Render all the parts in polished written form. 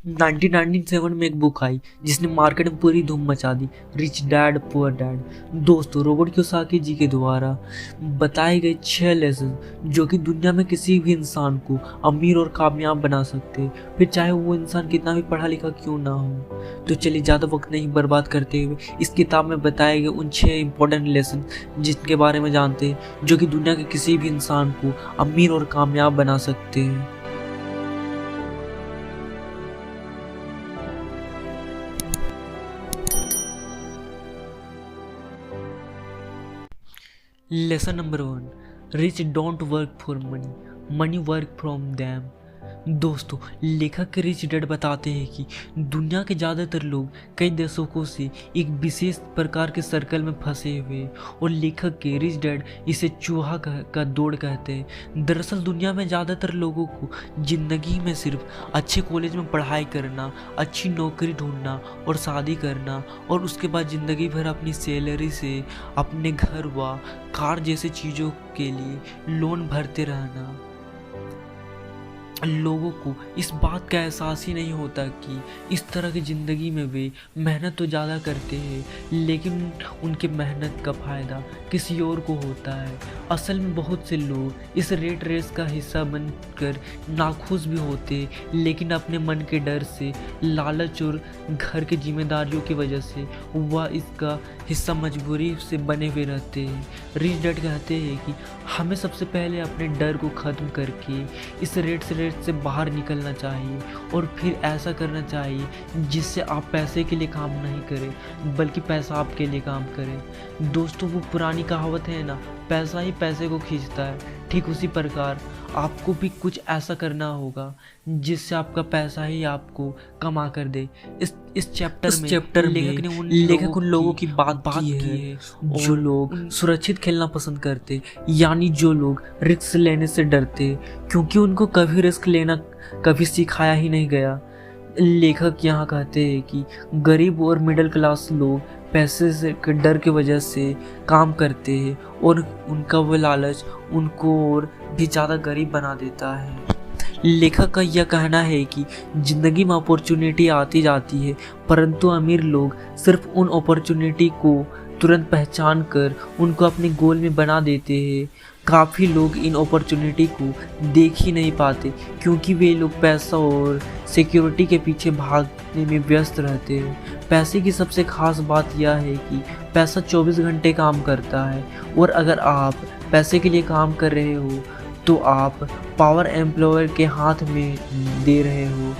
1997 में एक बुक आई जिसने मार्केट में पूरी धूम मचा दी, रिच डैड पुअर डैड। दोस्तों, रॉबर्ट कियोसाकी जी के द्वारा बताए गए 6 लेसन जो कि दुनिया में किसी भी इंसान को अमीर और कामयाब बना सकते, फिर चाहे वो इंसान कितना भी पढ़ा लिखा क्यों ना हो। तो चलिए ज़्यादा वक्त नहीं बर्बाद करते हुए इस किताब में बताए गए उन 6 इंपॉर्टेंट लेसन जिनके बारे में जानते हैं जो कि दुनिया के किसी भी इंसान को अमीर और कामयाब बना सकते हैं। Lesson number 1, rich don't work for money, money work from them. दोस्तों, लेखक रिच डैड बताते हैं कि दुनिया के ज़्यादातर लोग कई दशकों से एक विशेष प्रकार के सर्कल में फंसे हुए, और लेखक के रिच डैड इसे चूहा का दौड़ कहते हैं। दरअसल दुनिया में ज़्यादातर लोगों को ज़िंदगी में सिर्फ अच्छे कॉलेज में पढ़ाई करना, अच्छी नौकरी ढूंढना और शादी करना, और उसके बाद ज़िंदगी भर अपनी सैलरी से अपने घर व कार जैसे चीज़ों के लिए लोन भरते रहना। लोगों को इस बात का एहसास ही नहीं होता कि इस तरह की ज़िंदगी में वे मेहनत तो ज़्यादा करते हैं लेकिन उनके मेहनत का फ़ायदा किसी और को होता है। असल में बहुत से लोग इस रेट रेस का हिस्सा बनकर नाखुश भी होते, लेकिन अपने मन के डर से, लालच और घर की जिम्मेदारियों की वजह से वह इसका हिस्सा मजबूरी से बने हुए रहते हैं। रिच डैड कहते हैं कि हमें सबसे पहले अपने डर को ख़त्म करके इस रेट से बाहर निकलना चाहिए, और फिर ऐसा करना चाहिए जिससे आप पैसे के लिए काम नहीं करें बल्कि पैसा आपके लिए काम करे। दोस्तों, वो पुरानी कहावत है ना, पैसा ही पैसे को खींचता है, ठीक उसी प्रकार आपको भी कुछ ऐसा करना होगा जिससे आपका पैसा ही आपको कमा कर दे। इस चैप्टर में लेखक उन लोगों की बात की है जो लोग सुरक्षित खेलना पसंद करते, यानी जो लोग रिस्क लेने से डरते क्योंकि उनको कभी रिस्क लेना कभी सिखाया ही नहीं गया। लेखक यहाँ कहते हैं कि गरीब और मिडिल क्लास लोग पैसे से के डर की वजह से काम करते हैं, और उनका वो लालच उनको और भी ज़्यादा गरीब बना देता है। लेखक का यह कहना है कि ज़िंदगी में अपॉर्चुनिटी आती जाती है, परंतु अमीर लोग सिर्फ उन अपॉर्चुनिटी को तुरंत पहचान कर उनको अपने गोल में बना देते हैं। काफ़ी लोग इन अपॉर्चुनिटी को देख ही नहीं पाते क्योंकि वे लोग पैसा और सिक्योरिटी के पीछे भागने में व्यस्त रहते हैं। पैसे की सबसे खास बात यह है कि पैसा 24 घंटे काम करता है, और अगर आप पैसे के लिए काम कर रहे हो तो आप पावर एम्प्लॉयर के हाथ में दे रहे हो।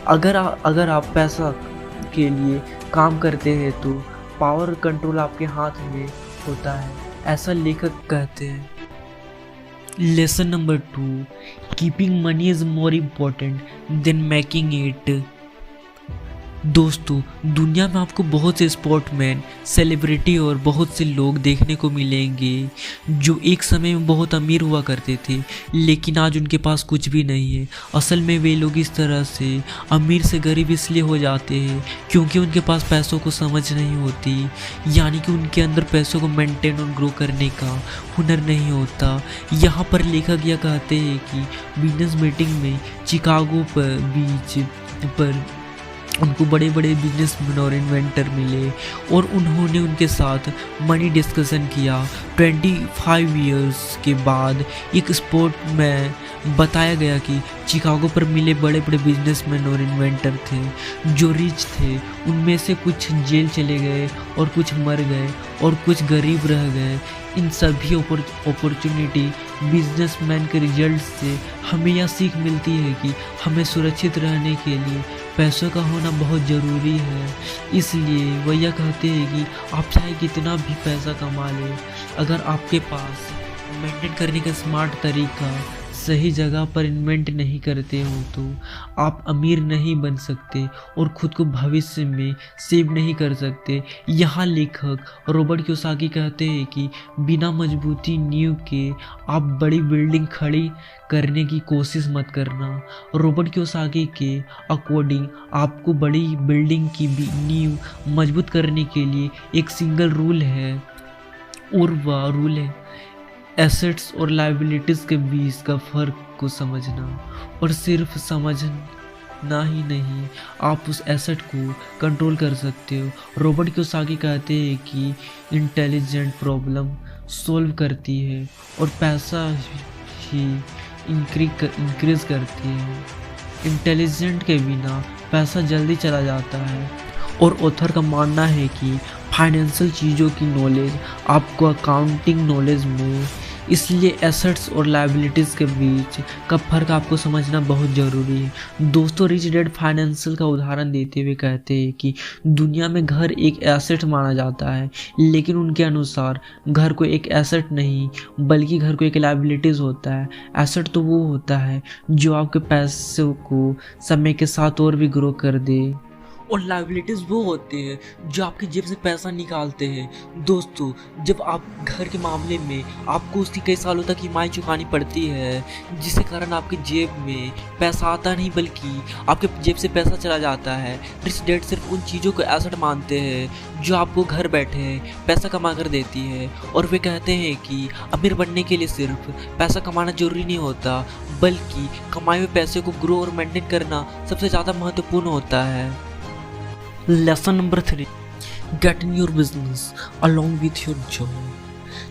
अगर आप पैसा के लिए काम करते हैं तो पावर कंट्रोल आपके हाथ में होता है, ऐसा लेखक कहते हैं। Lesson number 2, keeping money is more important then making it. दोस्तों, दुनिया में आपको बहुत से स्पोर्टमैन, सेलिब्रिटी और बहुत से लोग देखने को मिलेंगे जो एक समय में बहुत अमीर हुआ करते थे लेकिन आज उनके पास कुछ भी नहीं है। असल में वे लोग इस तरह से अमीर से गरीब इसलिए हो जाते हैं क्योंकि उनके पास पैसों को समझ नहीं होती, यानी कि उनके अंदर पैसों को मेंटेन और ग्रो करने का हुनर नहीं होता। यहाँ पर लेखक यह कहते हैं कि बिजनेस मीटिंग में चिकागो पर बीच पर उनको बड़े बड़े बिजनेसमैन और इन्वेंटर मिले और उन्होंने उनके साथ मनी डिस्कशन किया। 25 इयर्स के बाद एक स्पोर्ट में बताया गया कि चिकागो पर मिले बड़े बड़े बिजनेसमैन और इन्वेंटर थे जो रिच थे। उनमें से कुछ जेल चले गए और कुछ मर गए और कुछ गरीब रह गए। इन सभी अपॉर्चुनिटी बिजनेसमैन के रिजल्ट से हमें यह सीख मिलती है कि हमें सुरक्षित रहने के लिए पैसों का होना बहुत ज़रूरी है। इसलिए वह यह कहते हैं कि आप चाहे कितना भी पैसा कमा लें, अगर आपके पास मेंटेन करने का स्मार्ट तरीका सही जगह पर इन्वेंट नहीं करते हो तो आप अमीर नहीं बन सकते और ख़ुद को भविष्य में सेव नहीं कर सकते। यहाँ लेखक रॉबर्ट कियोसाकी कहते हैं कि बिना मजबूती नींव के आप बड़ी बिल्डिंग खड़ी करने की कोशिश मत करना। रॉबर्ट कियोसाकी के अकॉर्डिंग आपको बड़ी बिल्डिंग की नींव मजबूत करने के लिए एक सिंगल रूल है, और वह रूल है एसेट्स और लायबिलिटीज़ के बीच का फ़र्क को समझना। और सिर्फ ना ही नहीं, आप उस एसेट को कंट्रोल कर सकते हो। रॉबर्ट कियोसाकी कहते हैं कि इंटेलिजेंट प्रॉब्लम सॉल्व करती है और पैसा ही इंक्रीज करती है। इंटेलिजेंट के बिना पैसा जल्दी चला जाता है। और ऑथर का मानना है कि फाइनेंशियल चीज़ों की नॉलेज आपको अकाउंटिंग नॉलेज में, इसलिए एसेट्स और लायबिलिटीज़ के बीच का फ़र्क आपको समझना बहुत ज़रूरी है। दोस्तों, रिच डैड फाइनेंशियल का उदाहरण देते हुए कहते हैं कि दुनिया में घर एक एसेट माना जाता है, लेकिन उनके अनुसार घर को एक एसेट नहीं बल्कि घर को एक लायबिलिटीज़ होता है। एसेट तो वो होता है जो आपके पैसों को समय के साथ और भी ग्रो कर दे, और लायबिलिटीज़ वो होते हैं जो आपकी जेब से पैसा निकालते हैं। दोस्तों, जब आप घर के मामले में आपको उसकी कई सालों तक ईएमआई चुकानी पड़ती है, जिसके कारण आपकी जेब में पैसा आता नहीं बल्कि आपके जेब से पैसा चला जाता है। रिच डैड सिर्फ उन चीज़ों को एसेट मानते हैं जो आपको घर बैठे पैसा कमा कर देती है, और वे कहते हैं कि अमीर बनने के लिए सिर्फ पैसा कमाना जरूरी नहीं होता, बल्कि कमाए हुए पैसे को ग्रो और मेंटेन करना सबसे ज़्यादा महत्वपूर्ण होता है। Lesson number 3, get in your business along with your job.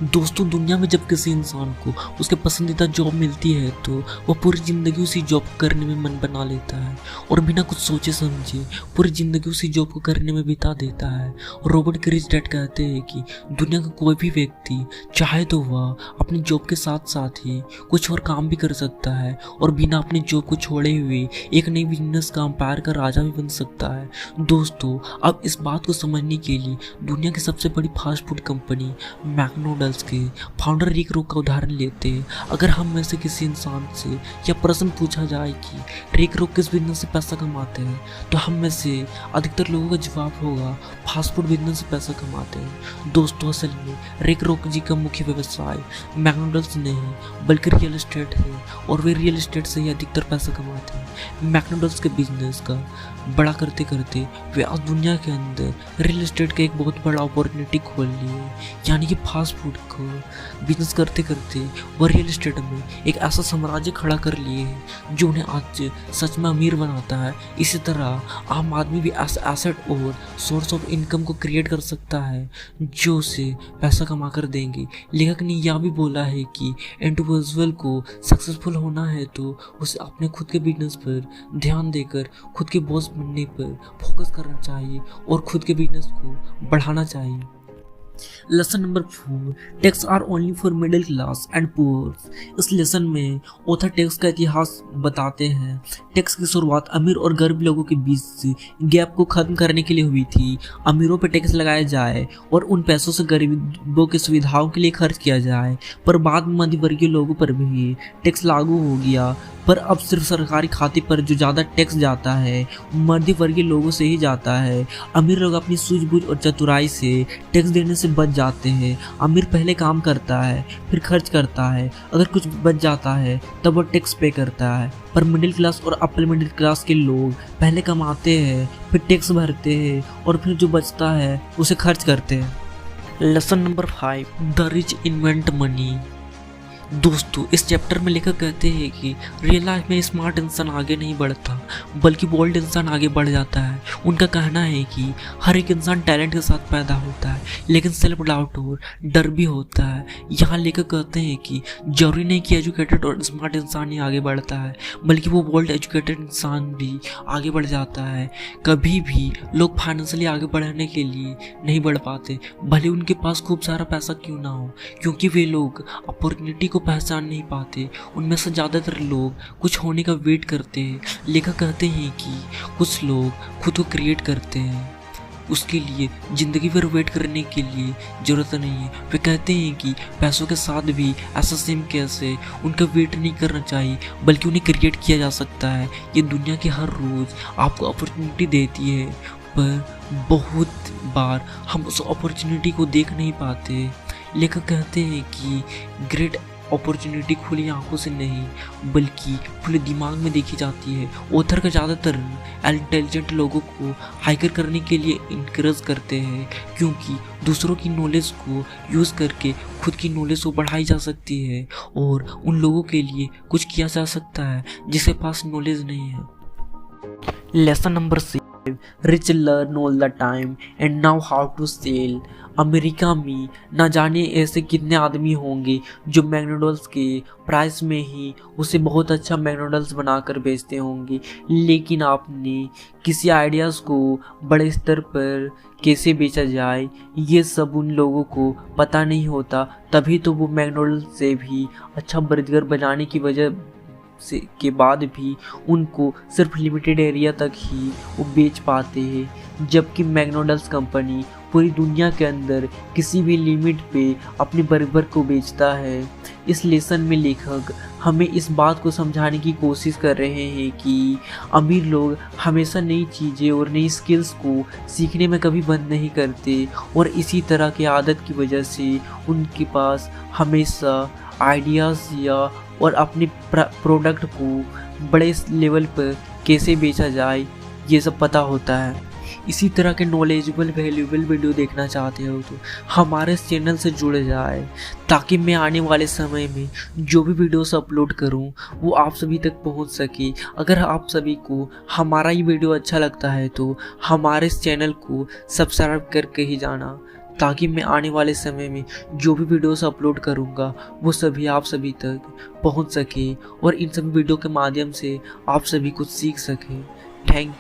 दोस्तों, दुनिया में जब किसी इंसान को उसके पसंदीदा जॉब मिलती है तो वो पूरी ज़िंदगी उसी जॉब को करने में मन बना लेता है और बिना कुछ सोचे समझे पूरी ज़िंदगी उसी जॉब को करने में बिता देता है। रॉबर्ट के रिच डैड कहते हैं कि दुनिया का कोई भी व्यक्ति चाहे तो वह अपनी जॉब के साथ साथ ही कुछ और काम भी कर सकता है और बिना अपनी जॉब को छोड़े हुए एक नई बिजनेस का अंपायर का राजा भी बन सकता है। दोस्तों, अब इस बात को समझने के लिए दुनिया की सबसे बड़ी फास्ट फूड कंपनी मैकडॉनल्ड्स के फाउंडर रिक रोक का उदाहरण लेते हैं। अगर हम में से किसी इंसान से यह प्रश्न पूछा जाए कि रिक रोक किस बिजनेस से पैसा कमाते हैं, तो हम में से अधिकतर लोगों का जवाब होगा फास्ट फूड बिजनेस से पैसा कमाते हैं। दोस्तों, असल में रिक रोक जी का मुख्य व्यवसाय मैकडॉनल्ड्स नहीं बल्कि रियल एस्टेट है और वे रियल एस्टेट से ही अधिकतर पैसा कमाते हैं। मैकडॉनल्ड्स के बिजनेस का बड़ा करते करते वे आज दुनिया के अंदर रियल एस्टेट का एक बहुत बड़ा अपॉर्चुनिटी खोल लिए, यानी कि फास्ट फूड को बिजनेस करते करते वह रियल एस्टेट में एक ऐसा साम्राज्य खड़ा कर लिए है जो उन्हें आज सच में अमीर बनाता है। इसी तरह आम आदमी भी ऐसा एसेट और सोर्स ऑफ इनकम को क्रिएट कर सकता है जो उसे पैसा कमा कर देंगे। लेखक ने यह भी बोला है कि इंडिविजुअल को सक्सेसफुल होना है तो उसे अपने खुद के बिजनेस पर ध्यान देकर खुद के बॉस बनने पर फोकस करना चाहिए और खुद के बिजनेस को बढ़ाना चाहिए। Lesson number 4, tax are only for middle class and poor. इस लेसन में ऑथर टैक्स का इतिहास बताते हैं। टैक्स की शुरुआत अमीर और गरीब लोगों के बीच गैप को खत्म करने के लिए हुई थी। अमीरों पर टैक्स लगाया जाए और उन पैसों से गरीबों की सुविधाओं के लिए खर्च किया जाए, पर बाद में मध्यवर्गीय लोगों पर भी टैक्स लागू हो गया। पर अब सिर्फ सरकारी खाते पर जो ज़्यादा टैक्स जाता है मध्यवर्गीय लोगों से ही जाता है। अमीर लोग अपनी सूझबूझ और चतुराई से टैक्स देने से बच जाते हैं। अमीर पहले काम करता है फिर खर्च करता है, अगर कुछ बच जाता है तब वो टैक्स पे करता है। पर मिडिल क्लास और अपर मिडिल क्लास के लोग पहले कमाते हैं फिर टैक्स भरते हैं और फिर जो बचता है उसे खर्च करते हैं। Lesson number 5, the rich invent money. दोस्तों, इस चैप्टर में लेखक कहते हैं कि रियल लाइफ में स्मार्ट इंसान आगे नहीं बढ़ता बल्कि बोल्ड इंसान आगे बढ़ जाता है। उनका कहना है कि हर एक इंसान टैलेंट के साथ पैदा होता है लेकिन सेल्फ डाउट और डर भी होता है। यहाँ लेखक कहते हैं कि जरूरी नहीं कि एजुकेटेड और स्मार्ट इंसान ही आगे बढ़ता है बल्कि वो बोल्ड एजुकेटेड इंसान भी आगे बढ़ जाता है। कभी भी लोग फाइनेंशियली आगे बढ़ने के लिए नहीं बढ़ पाते भले उनके पास खूब सारा पैसा क्यों ना हो, क्योंकि वे लोग अपॉर्चुनिटी को पहचान नहीं पाते। उनमें से ज़्यादातर लोग कुछ होने का वेट करते हैं। लेखक कहते हैं कि कुछ लोग खुद को क्रिएट करते हैं, उसके लिए ज़िंदगी भर वेट करने की लिए ज़रूरत नहीं है। वे कहते हैं कि पैसों के साथ भी ऐसा सेम कैसे उनका वेट नहीं करना चाहिए बल्कि उन्हें क्रिएट किया जा सकता है। ये दुनिया की हर रोज़ आपको अपॉर्चुनिटी देती है, पर बहुत बार हम उस अपॉर्चुनिटी को देख नहीं पाते। लेखक कहते हैं कि ग्रेट अपॉर्चुनिटी खुली आंखों से नहीं बल्कि खुले दिमाग में देखी जाती है। ऑथर का ज़्यादातर इंटेलिजेंट लोगों को हाइकर करने के लिए इनकरेज करते हैं क्योंकि दूसरों की नॉलेज को यूज़ करके खुद की नॉलेज को बढ़ाई जा सकती है और उन लोगों के लिए कुछ किया जा सकता है जिसके पास नॉलेज नहीं है। Lesson number 6, rich learn all the time and now how to sell. America में ना जाने ऐसे कितने आदमी होंगे जो मैकडॉनल्ड्स के प्राइस में ही उसे बहुत अच्छा मैकडॉनल्ड्स बनाकर बेचते होंगे, लेकिन आपने किसी आइडियाज़ को बड़े स्तर पर कैसे बेचा जाए ये सब उन लोगों को पता नहीं होता, तभी तो वो मैकडॉनल्ड्स से भी अच्छा बर्गर बनाने की वजह से के बाद भी उनको सिर्फ लिमिटेड एरिया तक ही वो बेच पाते हैं, जबकि मैकडॉनल्ड्स कंपनी पूरी दुनिया के अंदर किसी भी लिमिट पे अपने बर्गर को बेचता है। इस लेसन में लेखक हमें इस बात को समझाने की कोशिश कर रहे हैं कि अमीर लोग हमेशा नई चीज़ें और नई स्किल्स को सीखने में कभी बंद नहीं करते, और इसी तरह की आदत की वजह से उनके पास हमेशा आइडियाज़ या और अपने प्रोडक्ट को बड़े लेवल पर कैसे बेचा जाए ये सब पता होता है। इसी तरह के नॉलेजेबल वैल्यूएबल वीडियो देखना चाहते हो तो हमारे इस चैनल से जुड़ जाए, ताकि मैं आने वाले समय में जो भी वीडियोस अपलोड करूं वो आप सभी तक पहुंच सके। अगर आप सभी को हमारा ये वीडियो अच्छा लगता है तो हमारे इस चैनल को सब्सक्राइब करके ही जाना, ताकि मैं आने वाले समय में जो भी वीडियोस अपलोड करूंगा वो सभी आप सभी तक पहुंच सके और इन सभी वीडियो के माध्यम से आप सभी कुछ सीख सकें। थैंक